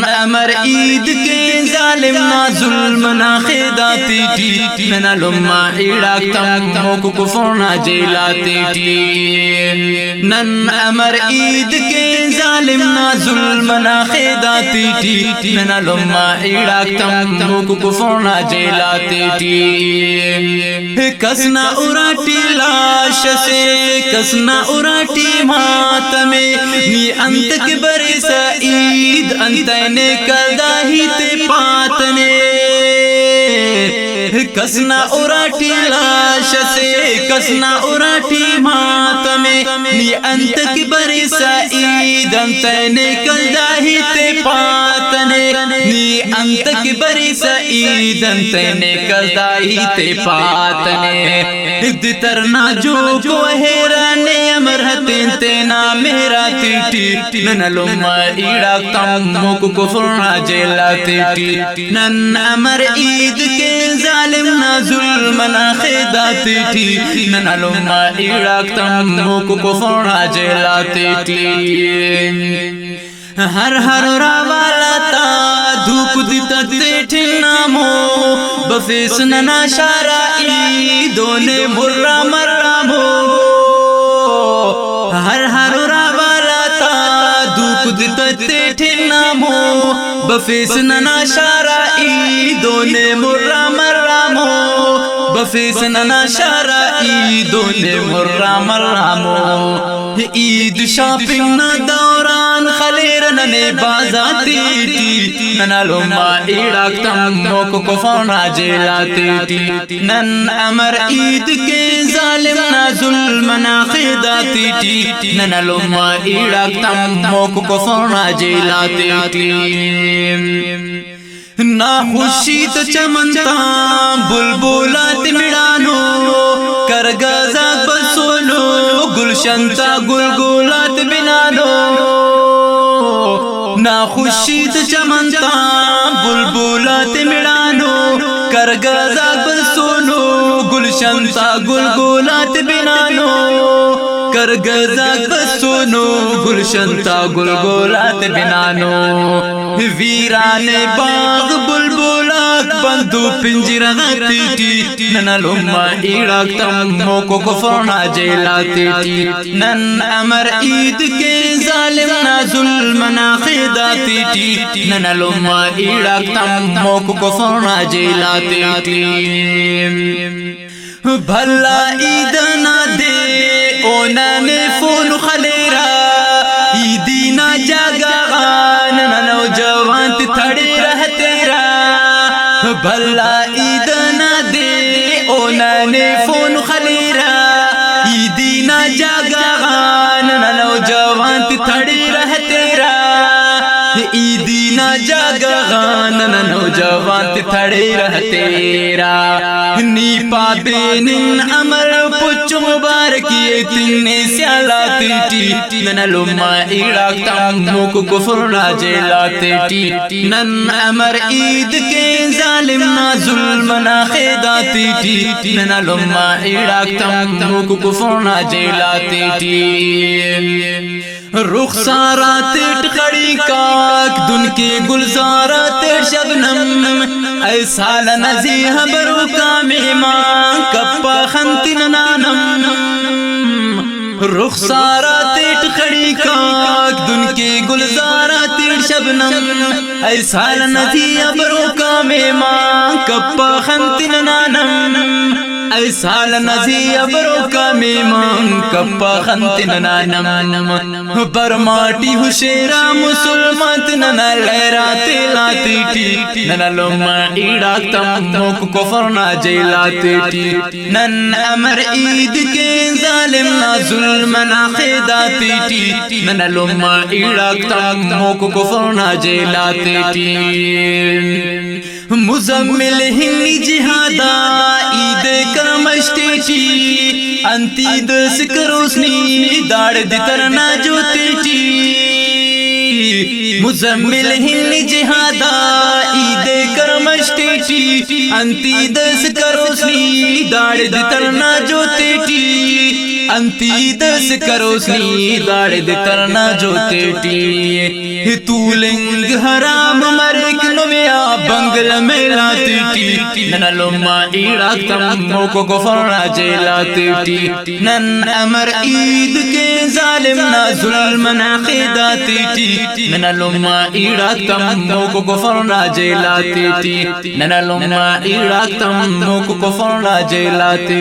अमर ईद के जालिम ना जुल्म ना खेदाती टी नन लुम्मा इड़ाक तम मोक कुफरना जेलाती टी नन अमर ईद के जालिम ना जुल्म ना खेदाती टी नन लुम्मा इड़ाक तम मोक कुफरना जेलाती टी कसना उराटी लाश से कसना उराटी मातमे नी अंत के बरे ईद अंतने कदाही ते पातने कसना उराटी लाश से कसना उराटी मातमे नी अंत की बरी ईद अंतने कदाही ते पातने नी अंत की बरी ईद अंतने कदाही ते पातने दितरना जो को हेराने अमर हतें तेना मेरा टीटी नन लुम्मा इड़ाक तम मोक कुफरना जेलाती टी नन अमर ईद के जालिम ना जुल्म ना खेदाती टी नन लुम्मा इड़ाक तम मोक कुफरना जेलाती टी हर हर रावाला ता धूप दिता ते नामो बफेस नना शारा ईदोने मुर्रा मर्रा मो हर हर रावाला ता धूप दिता ते नामो बफेस नना शारा ईदोने मुर्रा मर्रा मो बफेस नना शारा ईदोने मुर्रा मर्रा मो ईद शॉपिंग ना दौरान खलेर नने बाजाती टी नन लुम्मा इड़ाक तम मोक कुफरना जेलाती टी नन अमर ईद के जालिम ना जुल्म ना खेदाती टी नन लुम्मा इड़ाक तम मोक कुफरना जेलाती टी ना खुशी तो चमनता बुलबुलात मिड़ानो करगजा बसोलो गुलशंता गुलगुलात बिनानो ना खुशी तो चमनता बुलबुलात मिड़ानो करगजा बसोलो गुलशंता गुलगुलात बिनानो करगजा बसोनो गुलशंता गुलगुलात बिनानो वीराने बाग बुलबुलाक बंदू पिंजरा टी नन लुम्मा इड़ाक तम मोक कुफरना जेलाती टी नन अमर ईद के जालिम ना जुल्म ना खेदाती टी नन लुम्मा इड़ाक तम मोक कुफरना जेलाती टी भला ईद ना दे ओनने फोन खलेरा ईदी ना जागा नौजवान थड़े रह तेरा भला ईद ना दे ओनने फोन खलेरा ईदी ना जागा नौजवान थड़े रह तेरा ईदी ना जागा नौजवान थड़े रह तेरा नी पाबेनिन अमर पुच मुबारक ये तिन्ने स्यालाती टी नन लुम्मा इड़ाक तम मोक कुफरना जेलाती टी नन अमर ईद के जालिम ना जुल्म ना खेदाती टी नन लुम्मा इड़ाक तम मोक कुफरना जेलाती टी रुखसारा तेट खड़ी काक दुन के गुलजारा तेट शबनम ऐसा नज़ीह बरू का मेहमान कप्पा खंतिन नानम रुखसारा तेट खड़ी काक दुन के गुलजारा तेट शबनम ऐसा नज़ीह बरू का मेहमान कप्पा खंतिन नानम ऐसा नज़ीह बरू का मेहमान कप्पा खंतिन नानम बरमाटी हुशेरा मुसलमान नन लहराते लाती टी नन लुम्मा इड़ाक तम मोक कुफरना जेलाती टी नन अमर ईद के जालिम ना जुल्म ना खेदाती टी नन लुम्मा इड़ाक तम मोक कुफरना जेलाती टी मुजम्मिल हिंदी जिहादा ईद करमश्ती टी अंती दस करोसनी दाड़ दितरना जोती टी मुजम्मिल हिल जिहादा ईद करमश्टी अंती दस करोसनी दाड़ तरना जो तेटी अंती दस करोसनी दाड़ तरना जो तेटी तूलिंग हराम मरिक नुमिया बंगल में लाती ननलुमा इराक तम्मो को गफरना जेलाती नन अमर ईद के जालिम ना जुल्म ना खिदाती ननलुमा इराक तम्मो को गफरना जेलाती ननलुमा इराक तम्मो को गफरना जेलाती।